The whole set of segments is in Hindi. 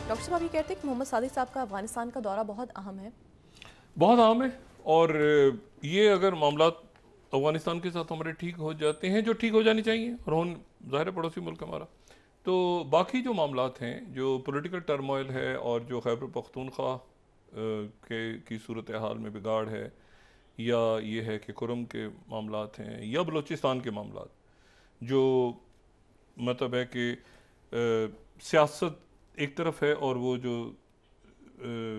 डॉक्टर साहब ये कहते हैं कि मोहम्मद सादिक साहब का अफगानिस्तान का दौरा बहुत अहम है। बहुत अहम है। और ये अगर मामला अफगानिस्तान के साथ हमारे ठीक हो जाते हैं, जो ठीक हो जानी चाहिए, और हम ज़ाहिर है पड़ोसी मुल्क हमारा, तो बाकी जो मामलात हैं, जो पॉलिटिकल टर्मोइल है और जो खैबर पख्तूनख्वा के की सूरत हाल में बिगाड़ है, या ये है कि कुरम के मामलात हैं या बलूचिस्तान के मामलात, जो मतलब है कि सियासत एक तरफ है और वो जो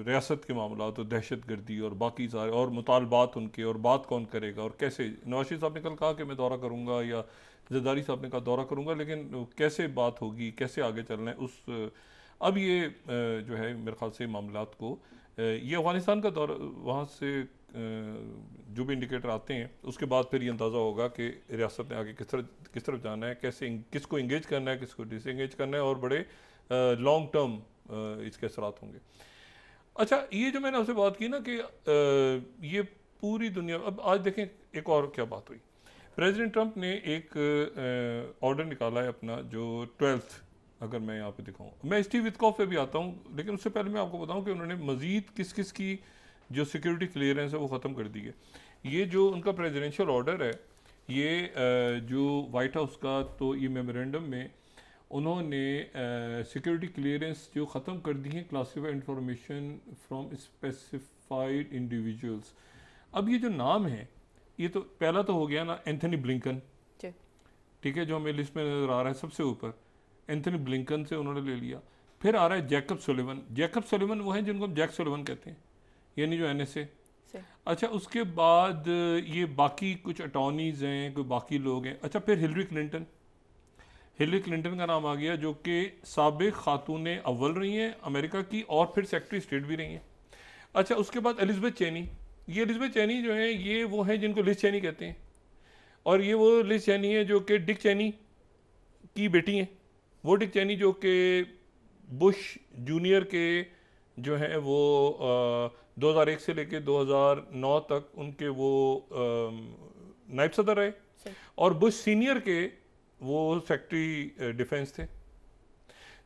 रियासत के मामला तो दहशत गर्दी और बाकी सारे और मुतालबात उनके, और बात कौन करेगा और कैसे। नवाज शरीफ साहब ने कल कहा कि मैं दौरा करूँगा, या जरदारी साहब ने कहा दौरा करूँगा, लेकिन कैसे बात होगी, कैसे आगे चलना है उस अब ये जो है मेरे ख्याल से मामलात को ये अफ़गानिस्तान का दौरा, वहाँ से जो भी इंडिकेटर आते हैं उसके बाद फिर ये अंदाज़ा होगा कि रियासत ने आगे किस तरफ जाना है, कैसे किसको इंगेज करना है, किसको डिसएंगेज करना है, और बड़े लॉन्ग टर्म इसके असरात होंगे। अच्छा, ये जो मैंने आपसे बात की ना कि ये पूरी दुनिया, अब आज देखें एक और क्या बात हुई। प्रेसिडेंट ट्रंप ने एक ऑर्डर निकाला है अपना, जो 12th, अगर मैं यहाँ पे दिखाऊँ, मैं स्टीव विथकॉफ पे भी आता हूँ, लेकिन उससे पहले मैं आपको बताऊँ कि उन्होंने मज़ीद किस किस की जो सिक्योरिटी क्लियरेंस है वो ख़त्म कर दी है। ये जो उनका प्रेसिडेंशियल ऑर्डर है, ये जो वाइट हाउस का, तो ये मेमोरेंडम में उन्होंने सिक्योरिटी क्लियरेंस जो ख़त्म कर दी है classified information from specified individuals. अब ये जो नाम है, ये तो पहला तो हो गया ना एंथनी ब्लिंकन, ठीक है, जो हमें लिस्ट में नज़र आ रहा है सबसे ऊपर, एंथनी ब्लिंकन से उन्होंने ले लिया। फिर आ रहा है जैकब सुलिवन। जैकब सुलिवन वो हैं जिनको हम जैक सुलिवन कहते हैं, यानी जो NSA। अच्छा, उसके बाद ये बाकी कुछ अटॉर्नीज़ हैं, कोई बाकी लोग हैं। अच्छा, फिर हिलरी क्लिंटन का नाम आ गया, जो कि साबिक खातून अव्वल रही हैं अमेरिका की, और फिर सेक्रेटरी स्टेट भी रही हैं। अच्छा, उसके बाद एलिज़ाबेथ चेनी। ये एलिज़ाबेथ चेनी जो है, ये वो हैं जिनको लिज चेनी कहते हैं, और ये वो लिज चेनी है जो कि डिक चेनी की बेटी हैं। वो डिक चेनी जो कि बुश जूनियर के जो हैं वो 2001 से लेके 2009 तक उनके वो नायब सदर रहे, और बुश सीनियर के वो सेक्रेटरी डिफेंस थे।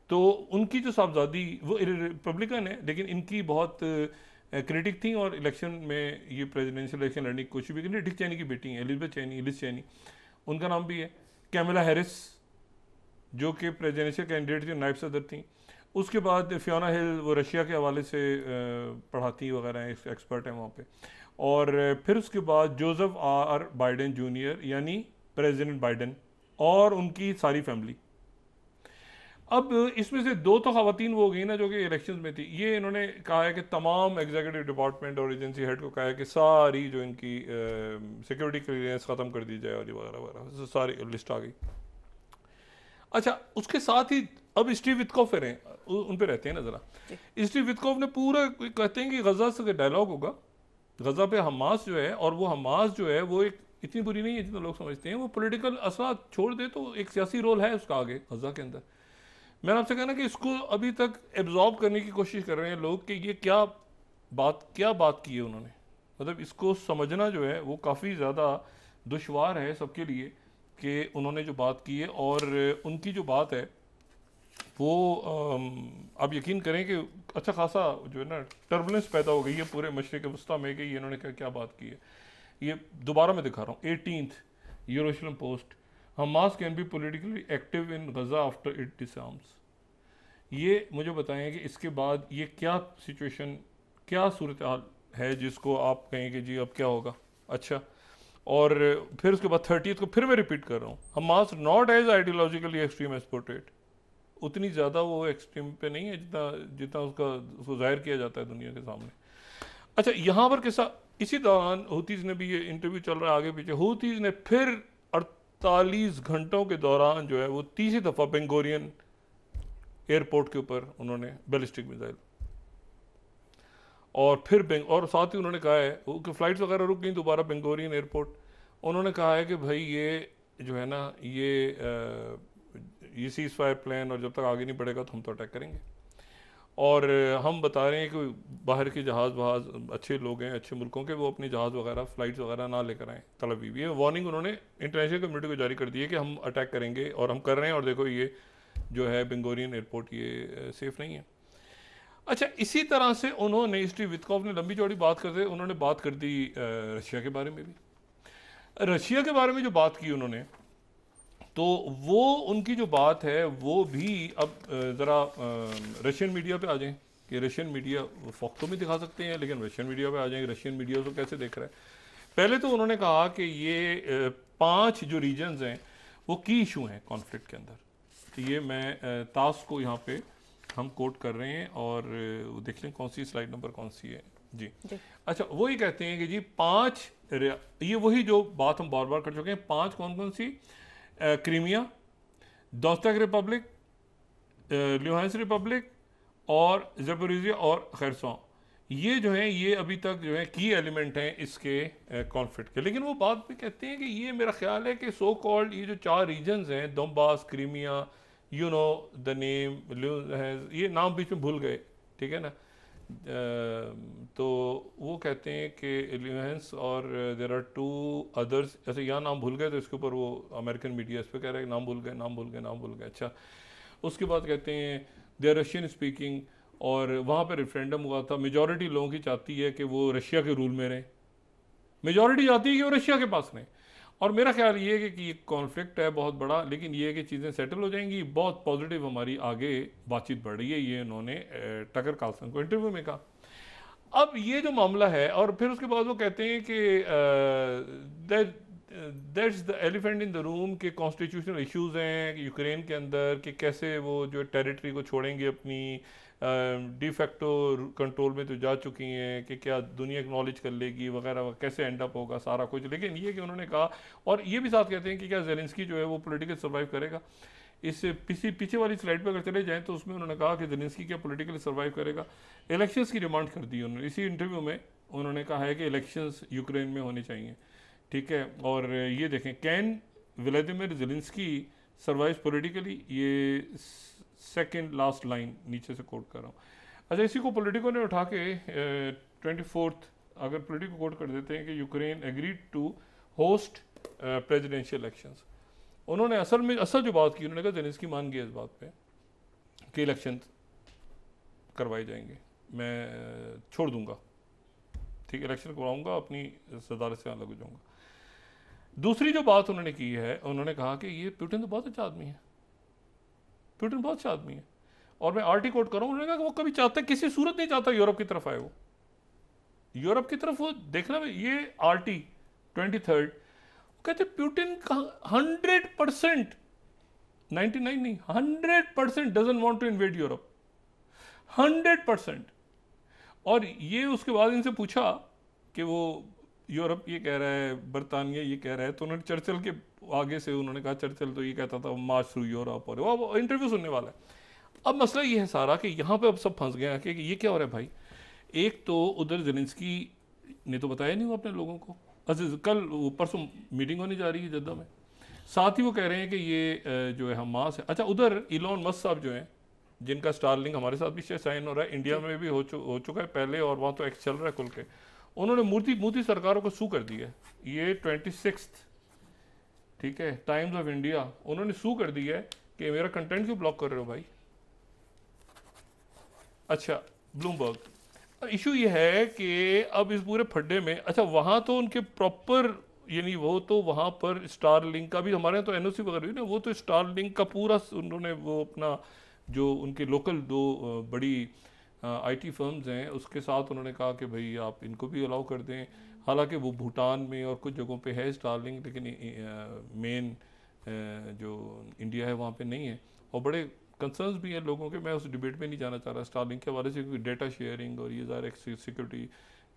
तो उनकी जो साहबजादी वो रिपब्लिकन है, लेकिन इनकी बहुत क्रिटिक थी, और इलेक्शन में ये प्रेसिडेंशियल इलेक्शन लड़ने की कोशिश भी की। डिक चेनी की बेटी हैं एलिज़ाबेथ चेनी, लिज चेनी उनका नाम भी है। कैमला हैरिस जो कि प्रेसिडेंशियल कैंडिडेट थी, नायब सदर थी। उसके बाद फियोना हिल, वो रशिया के हवाले से पढ़ाती वगैरह हैं, एक्सपर्ट हैं वहाँ पे। और फिर उसके बाद जोसेफ R बाइडेन जूनियर, यानी प्रेसिडेंट बाइडेन, और उनकी सारी फैमिली। अब इसमें से 2 तो ख़वातीन वो हो गई ना जो कि इलेक्शंस में थी। ये इन्होंने कहा है कि तमाम एग्जीक्यूटिव डिपार्टमेंट और एजेंसी हेड को कहा है कि सारी जो इनकी सिक्योरिटी क्लियरेंस ख़त्म कर दी जाए, और ये वगैरह वगैरह सारी लिस्ट आ गई। अच्छा, उसके साथ ही अब स्टीव विथकॉफ हैं, उन पे रहते हैं ना ज़रा। स्टीव विथकॉफ ने पूरा कहते हैं कि गज़ा से डायलॉग होगा, गज़ा पे हमास जो है, और वो हमास जो है वो एक इतनी बुरी नहीं है जितना लोग समझते हैं। वो पॉलिटिकल असला छोड़ दे तो एक सियासी रोल है उसका आगे गज़ा के अंदर। मैंने आपसे कहना कि इसको अभी तक एब्जॉर्ब करने की कोशिश कर रहे हैं लोग कि ये क्या बात की है उन्होंने। मतलब इसको समझना जो है वो काफ़ी ज़्यादा दुश्वार है सबके लिए कि उन्होंने जो बात की है, और उनकी जो बात है वो आप यकीन करें कि अच्छा खासा जो है ना टर्बुलेंस पैदा हो गई है पूरे मशरिक़ वस्ता में कि इन्होंने क्या बात की है। ये दोबारा मैं दिखा रहा हूँ, 18th Jerusalem post, Hamas can be politically active in Gaza after it disarms. ये मुझे बताएं कि इसके बाद ये क्या सिचुएशन, क्या सूरत हाल है जिसको आप कहें कि जी अब क्या होगा। अच्छा, और फिर उसके बाद 30th को फिर मैं रिपीट कर रहा हूँ, Hamas not as ideologically extreme as portrait. उतनी ज़्यादा वो एक्सट्रीम पे नहीं है जितना उसको जाहिर किया जाता है दुनिया के सामने। अच्छा, यहाँ पर किस्सा, इसी दौरान हूतीज़ ने भी, ये इंटरव्यू चल रहा है आगे पीछे, हूतीज़ ने फिर 48 घंटों के दौरान जो है वो तीसरी दफ़ा बेंगोरियन एयरपोर्ट के ऊपर उन्होंने बैलिस्टिक मिसाइल, और फिर और साथ ही उन्होंने कहा है कि फ़्लाइट्स वगैरह रुक गई दोबारा बेंगोरियन एयरपोर्ट। उन्होंने कहा है कि भाई ये जो है ना ये सीज़ फायर प्लान, और जब तक आगे नहीं बढ़ेगा तो हम तो अटैक करेंगे। और हम बता रहे हैं कि बाहर के जहाज़ अच्छे लोग हैं, अच्छे मुल्कों के, वो अपने जहाज़ वगैरह फ़्लाइट्स वगैरह ना लेकर आएँ तल अवीव। ये वार्निंग उन्होंने इंटरनेशनल कम्युनिटी को जारी कर दी है कि हम अटैक करेंगे, और हम कर रहे हैं, और देखो ये जो है बेंगोरियन एयरपोर्ट ये सेफ़ नहीं है। अच्छा, इसी तरह से उन्होंने स्टीव विटकॉफ ने लंबी चौड़ी बात करते उन्होंने बात कर दी रशिया के बारे में भी। रशिया के बारे में जो बात की उन्होंने, तो वो उनकी जो बात है वो भी अब ज़रा रशियन मीडिया पे आ जाएं कि रशियन मीडिया फॉक्स तो भी दिखा सकते हैं, लेकिन रशियन मीडिया पे आ जाएंगे, रशियन मीडिया को कैसे देख रहा है। पहले तो उन्होंने कहा कि ये 5 जो रीजन्स हैं वो की इशू हैं कॉन्फ्लिक्ट के अंदर। तो ये मैं तास को यहाँ पे हम कोट कर रहे हैं और देख लें कौन सी स्लाइड नंबर कौन सी है जी। अच्छा, वो ही कहते हैं कि जी 5, ये वही जो बात हम बार बार कर चुके हैं, 5 कौन कौन सी, क्रीमिया, दोस्ताक रिपब्लिक, लुहांस रिपब्लिक और ज़पोरिजिया और खैरसॉन, ये जो है ये अभी तक जो है की एलिमेंट हैं इसके कॉन्फ्लिक्ट के। लेकिन वो बात भी कहते हैं कि ये मेरा ख्याल है कि सो कॉल्ड ये जो 4 रीजन्स हैं, Donbas, Crimea, you know the name, ये नाम बीच में भूल गए, ठीक है ना, तो वो कहते हैं कि लुहांस और देर आर 2 अदर्स, ऐसे यहाँ नाम भूल गए तो इसके ऊपर वो अमेरिकन मीडिया इस पर कह रहा है नाम भूल गए, नाम भूल गए, नाम भूल गए। अच्छा, उसके बाद कहते हैं दे आर रशियन स्पीकिंग, और वहाँ पर रेफरेंडम हुआ था, मेजॉरिटी लोगों की चाहती है कि वो रशिया के रूल में रहें, मेजॉरिटी चाहती है कि वो रशिया के पास रहें। और मेरा ख्याल ये है कि ये कॉन्फ्लिक्ट है बहुत बड़ा, लेकिन ये है कि चीज़ें सेटल हो जाएंगी। बहुत पॉजिटिव हमारी आगे बातचीत बढ़ रही है, ये इन्होंने टकर कार्लसन को इंटरव्यू में कहा। अब ये जो मामला है, और फिर उसके बाद वो कहते हैं कि that's the elephant in the room के कॉन्स्टिट्यूशनल इश्यूज हैं यूक्रेन के अंदर, कि कैसे वो जो टेरिटरी को छोड़ेंगे अपनी डिफेक्टो कंट्रोल में तो जा चुकी हैं, कि क्या दुनिया एक्नॉलेज कर लेगी वगैरह, कैसे एंड अप होगा सारा कुछ। लेकिन ये कि उन्होंने कहा, और ये भी साथ कहते हैं कि क्या ज़ेलेंस्की जो है वो पॉलिटिकल सर्वाइव करेगा। इस पीछे वाली स्लाइड पर अगर चले जाएं तो उसमें उन्होंने कहा कि ज़ेलेंस्की क्या पॉलिटिकली सर्वाइव करेगा। इलेक्शंस की डिमांड कर दी उन्होंने, इसी इंटरव्यू में उन्होंने कहा है कि इलेक्शंस यूक्रेन में होने चाहिए, ठीक है। और ये देखें, can Vladimir Zelensky survive politically, ये सेकंड लास्ट लाइन नीचे से कोट कर रहा हूँ। अच्छा, इसी को पॉलिटिको ने उठा के 24 अगर पॉलिटिको कोट कर देते हैं कि Ukraine agreed to host presidential elections. उन्होंने असल जो बात की, उन्होंने कहा ज़ेलेंस्की मान गया इस बात पे कि इलेक्शन करवाए जाएंगे, मैं छोड़ दूंगा, ठीक, इलेक्शन करवाऊंगा, अपनी सदारत से अलग हो जाऊंगा। दूसरी जो बात उन्होंने की है, उन्होंने कहा कि ये पुतिन तो बहुत अच्छा आदमी है, पुतिन बहुत अच्छा आदमी है। और मैं आर्टी कोट करूँ, उन्होंने कहा कि वो कभी चाहता, किसी सूरत नहीं चाहता यूरोप की तरफ आए, वो यूरोप की तरफ वो देखना में, ये आर्टी 23 कहते पुतिन का 100%, 99 नहीं, 100% doesn't want to invade Europe, 100%। और ये उसके बाद इनसे पूछा कि वो यूरोप ये कह रहा है, बरतानिया ये कह रहा है, तो उन्होंने चर्चिल के आगे से उन्होंने कहा, चर्चिल तो ये कहता था मार्च थ्रू यूरोप, और वो इंटरव्यू सुनने वाला है। अब मसला ये है सारा कि यहाँ पे अब सब फंस गया कि ये क्या हो रहा है भाई। एक तो उधर ज़ेलेंस्की ने तो बताया नहीं वो अपने लोगों को, कल परसों मीटिंग होने जा रही है जद्दा में, साथ ही वो कह रहे हैं कि ये जो है हमास है। अच्छा, उधर इलॉन मस्क साहब जो हैं, जिनका स्टारलिंक हमारे साथ भी साइन हो रहा है, इंडिया में भी हो चुका है पहले, और वहाँ तो एक्स चल रहा है खुल के, उन्होंने मोदी सरकारों को सू कर दिया है। ये 26, ठीक है, टाइम्स ऑफ इंडिया, उन्होंने सू कर दिया है कि मेरा कंटेंट क्यों ब्लॉक कर रहे हो भाई। अच्छा, ब्लूमबर्ग, इशू ये है कि अब इस पूरे फड्डे में, अच्छा वहाँ तो उनके प्रॉपर, यानी वो तो वहाँ पर स्टारलिंक का भी, हमारे यहाँ तो एनओसी वगैरह हुई ना, वो तो स्टारलिंक का पूरा उन्होंने वो अपना जो उनके लोकल 2 बड़ी आईटी फर्म्स हैं उसके साथ उन्होंने कहा कि भाई आप इनको भी अलाउ कर दें। हालांकि वो भूटान में और कुछ जगहों पे है स्टारलिंक, लेकिन मेन जो इंडिया है वहाँ पे नहीं है, और बड़े कंसर्न्स भी हैं लोगों के। मैं उस डिबेट में नहीं जाना चाह रहा स्टारलिंक के हवाले से, क्योंकि डेटा शेयरिंग और ये ज़ाहिर सिक्योरिटी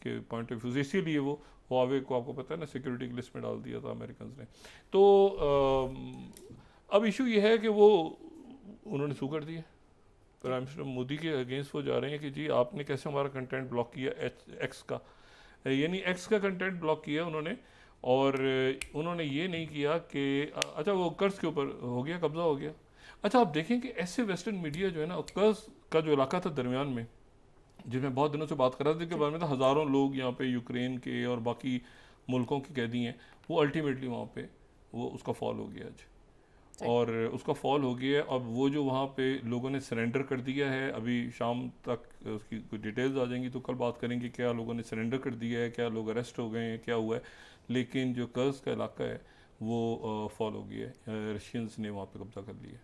के पॉइंट ऑफ व्यू से, इसीलिए वो हुआवे को आपको पता है ना सिक्योरिटी की लिस्ट में डाल दिया था अमेरिकन ने। तो अब इशू ये है कि वो उन्होंने सू कर दिया, प्राइम मिनिस्टर मोदी के अगेंस्ट वो जा रहे हैं कि जी आपने कैसे हमारा कंटेंट ब्लॉक किया, एक्स का, यानी एक्स का कंटेंट ब्लॉक किया उन्होंने। और उन्होंने ये नहीं किया कि अच्छा वो कर्ज के ऊपर हो गया, कब्जा हो गया। अच्छा, आप देखें कि ऐसे वेस्टर्न मीडिया जो है ना, कर्ज का जो इलाका था दरमियान में, जिसमें बहुत दिनों से बात कर रहा था, जिनके बारे में था हज़ारों लोग यहाँ पे यूक्रेन के और बाकी मुल्कों के कैदी हैं, वो अल्टीमेटली वहाँ पे वो उसका फॉल हो गया आज। और उसका फॉल हो गया है। अब वो जो वहाँ पे लोगों ने सरेंडर कर दिया है, अभी शाम तक उसकी कुछ डिटेल्स आ जाएंगी तो कल बात करेंगे क्या लोगों ने सरेंडर कर दिया है, क्या लोग अरेस्ट हो गए हैं, क्या हुआ है। लेकिन जो कर्ज का इलाका है वो फॉल हो गया है, रशियंस ने वहाँ पे कब्जा कर लिया है।